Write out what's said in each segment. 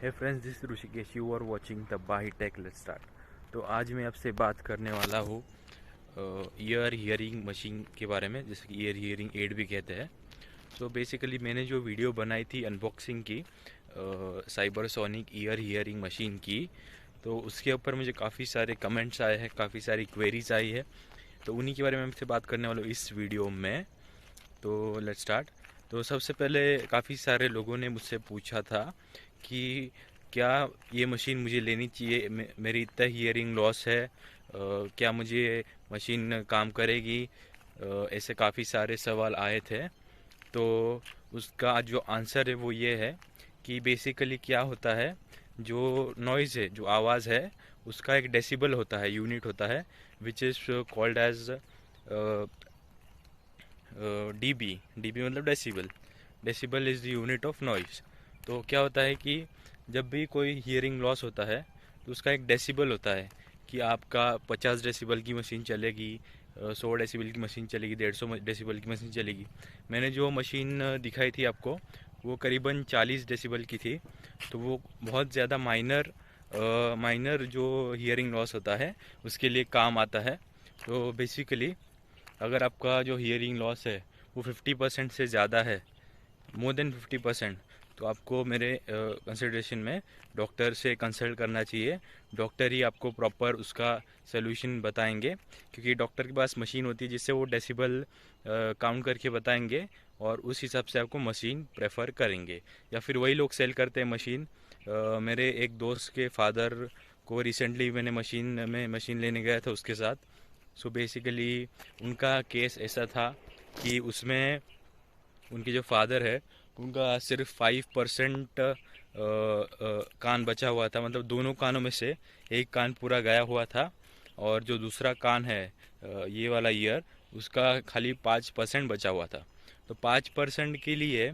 Hey friends, this Rishikesh, you are watching the Bahi tech. Let's start. तो आज मैं आपसे बात करने वाला हूँ ईयर हियरिंग मशीन के बारे में, जैसे कि ईयर हियरिंग एड भी कहते हैं। सो बेसिकली मैंने जो वीडियो बनाई थी अनबॉक्सिंग की साइबरसोनिक ईयर हियरिंग मशीन की, तो उसके ऊपर मुझे काफ़ी सारे कमेंट्स आए हैं, काफ़ी सारी क्वेरीज आई है। तो उन्हीं के बारे में आपसे बात करने वाला हूँ इस वीडियो में। तो लेट्स स्टार्ट। तो सबसे पहले काफ़ी सारे लोगों ने मुझसे पूछा था कि क्या ये मशीन मुझे लेनी चाहिए, मेरी इतना हियरिंग लॉस है, क्या मुझे मशीन काम करेगी। ऐसे काफ़ी सारे सवाल आए थे। तो उसका जो आंसर है वो ये है कि बेसिकली क्या होता है, जो नॉइज़ है, जो आवाज़ है, उसका एक डेसिबल होता है, यूनिट होता है, which is called as dB. DB मतलब decibel. Decibel is the unit of noise. तो क्या होता है कि जब भी कोई हियरिंग लॉस होता है तो उसका एक डेसिबल होता है कि आपका 50 डेसिबल की मशीन चलेगी, 100 डेसिबल की मशीन चलेगी, 150 डेसिबल की मशीन चलेगी। मैंने जो मशीन दिखाई थी आपको, वो करीबन 40 डेसिबल की थी। तो वो बहुत ज़्यादा माइनर जो हियरिंग लॉस होता है उसके लिए काम आता है। तो बेसिकली अगर आपका जो हियरिंग लॉस है वो 50% से ज़्यादा है, मोर देन 50%, तो आपको मेरे कंसिडरेशन में डॉक्टर से कंसल्ट करना चाहिए। डॉक्टर ही आपको प्रॉपर उसका सलूशन बताएंगे, क्योंकि डॉक्टर के पास मशीन होती है जिससे वो डेसिबल काउंट करके बताएंगे और उस हिसाब से आपको मशीन प्रेफर करेंगे। या फिर वही लोग सेल करते हैं मशीन। मेरे एक दोस्त के फादर को रिसेंटली मैंने मशीन लेने गया था उसके साथ। सो बेसिकली उनका केस ऐसा था कि उसमें उनके जो फादर है उनका सिर्फ 5% कान बचा हुआ था, मतलब दोनों कानों में से एक कान पूरा गया हुआ था, और जो दूसरा कान है ये वाला ईयर, उसका खाली 5% बचा हुआ था। तो 5% के लिए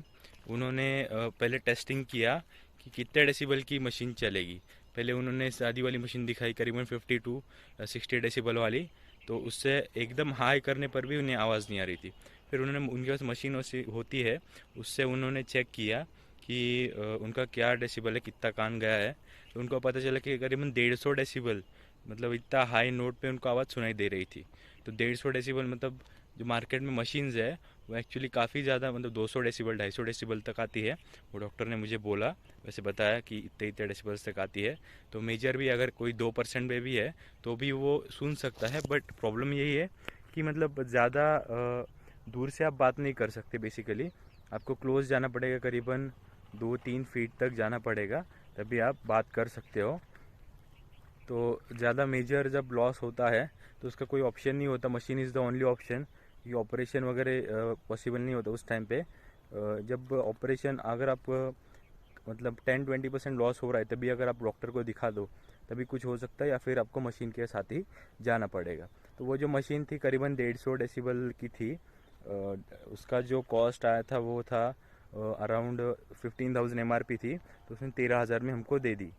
उन्होंने पहले टेस्टिंग किया कि कितने डेसिबल की मशीन चलेगी। पहले उन्होंने शादी वाली मशीन दिखाई, करीबन 50 to 60 डेसिबल वाली। तो उससे एकदम हाई करने पर भी उन्हें आवाज़ नहीं आ रही थी। फिर उन्होंने, उनके पास मशीन होती है, उससे उन्होंने चेक किया कि उनका क्या डेसिबल है, कितना कान गया है। तो उनको पता चला कि करीबन 150 डेसिबल, मतलब इतना हाई नोट पे उनको आवाज़ सुनाई दे रही थी। तो 150 डेसिबल मतलब जो मार्केट में मशीन्स है वो एक्चुअली काफ़ी ज़्यादा, मतलब 200 डेसिबल, 250 डेसिबल तक आती है। वो डॉक्टर ने मुझे बोला, वैसे बताया कि इतने इतने डेसिबल तक आती है। तो मेजर भी अगर कोई 2% में भी है तो भी वो सुन सकता है। बट प्रॉब्लम यही है कि मतलब ज़्यादा दूर से आप बात नहीं कर सकते। बेसिकली आपको क्लोज जाना पड़ेगा, करीबन 2-3 फीट तक जाना पड़ेगा, तभी आप बात कर सकते हो। तो ज़्यादा मेजर जब लॉस होता है तो उसका कोई ऑप्शन नहीं होता, machine is the only option. ये ऑपरेशन वगैरह पॉसिबल नहीं होता उस टाइम पे। जब ऑपरेशन, अगर आप मतलब 10-20% लॉस हो रहा है, तभी अगर आप डॉक्टर को दिखा दो तभी कुछ हो सकता है, या फिर आपको मशीन के साथ ही जाना पड़ेगा। तो वो जो मशीन थी करीबन 150 डेसिबल की थी। उसका जो कॉस्ट आया था वो था अराउंड 15,000 MRP थी। तो उसने 13,000 में हमको दे दी।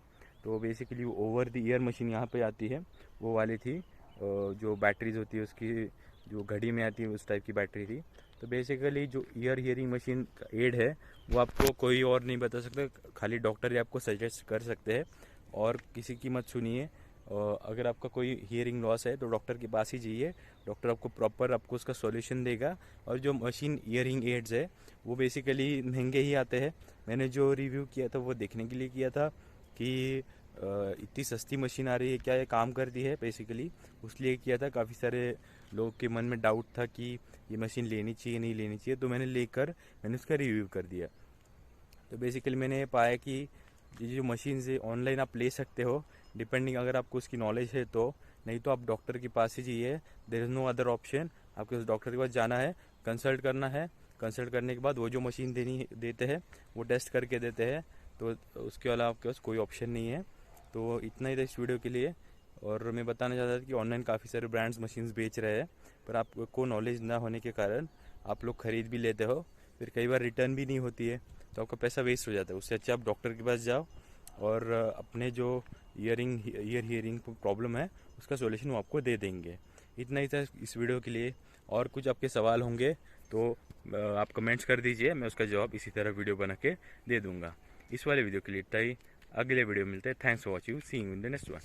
तो basically over the year machine यहाँ पे आती है, वो वाली थी। जो बैटरीज होती है उसकी, जो घड़ी में आती है उस टाइप की बैटरी थी। तो बेसिकली जो ईयर हियरिंग मशीन का एड है वो आपको कोई और नहीं बता सकता, खाली डॉक्टर ही आपको सजेस्ट कर सकते हैं। और किसी की मत सुनिए। अगर आपका कोई हियरिंग लॉस है तो डॉक्टर के पास ही जाइए। डॉक्टर आपको प्रॉपर आपको उसका सॉल्यूशन देगा। और जो मशीन ईयरिंग एड्स है वो बेसिकली महंगे ही आते हैं। मैंने जो रिव्यू किया था वो देखने के लिए किया था कि इतनी सस्ती मशीन आ रही है, क्या ये काम करती है, बेसिकली उस लिए किया था। काफ़ी सारे लोगों के मन में डाउट था कि ये मशीन लेनी चाहिए नहीं लेनी चाहिए, तो मैंने उसका रिव्यू कर दिया। तो बेसिकली मैंने ये पाया कि ये जो मशीन है ऑनलाइन आप ले सकते हो, डिपेंडिंग अगर आपको उसकी नॉलेज है तो। नहीं तो आप डॉक्टर के पास ही जाइए, there is no other option. आपको उस डॉक्टर के पास जाना है, कंसल्ट करना है। कंसल्ट करने के बाद वो जो मशीन देते हैं वो टेस्ट करके देते हैं। तो उसके अलावा आपके पास कोई ऑप्शन नहीं है। तो इतना ही था इस वीडियो के लिए। और मैं बताना चाहता था कि ऑनलाइन काफ़ी सारे ब्रांड्स मशीन्स बेच रहे हैं, पर आपको नॉलेज ना होने के कारण आप लोग खरीद भी लेते हो, फिर कई बार रिटर्न भी नहीं होती है, तो आपका पैसा वेस्ट हो जाता है। उससे अच्छा आप डॉक्टर के पास जाओ और अपने जो ईयर हियरिंग प्रॉब्लम है उसका सॉल्यूशन वो आपको दे देंगे। इतना ही था इस वीडियो के लिए। और कुछ आपके सवाल होंगे तो आप कमेंट्स कर दीजिए, मैं उसका जवाब इसी तरह वीडियो बना के दे दूँगा। इस वाले वीडियो के लिए इतना ही। अगले वीडियो मिलते हैं। Thanks for watching, see you in the next one.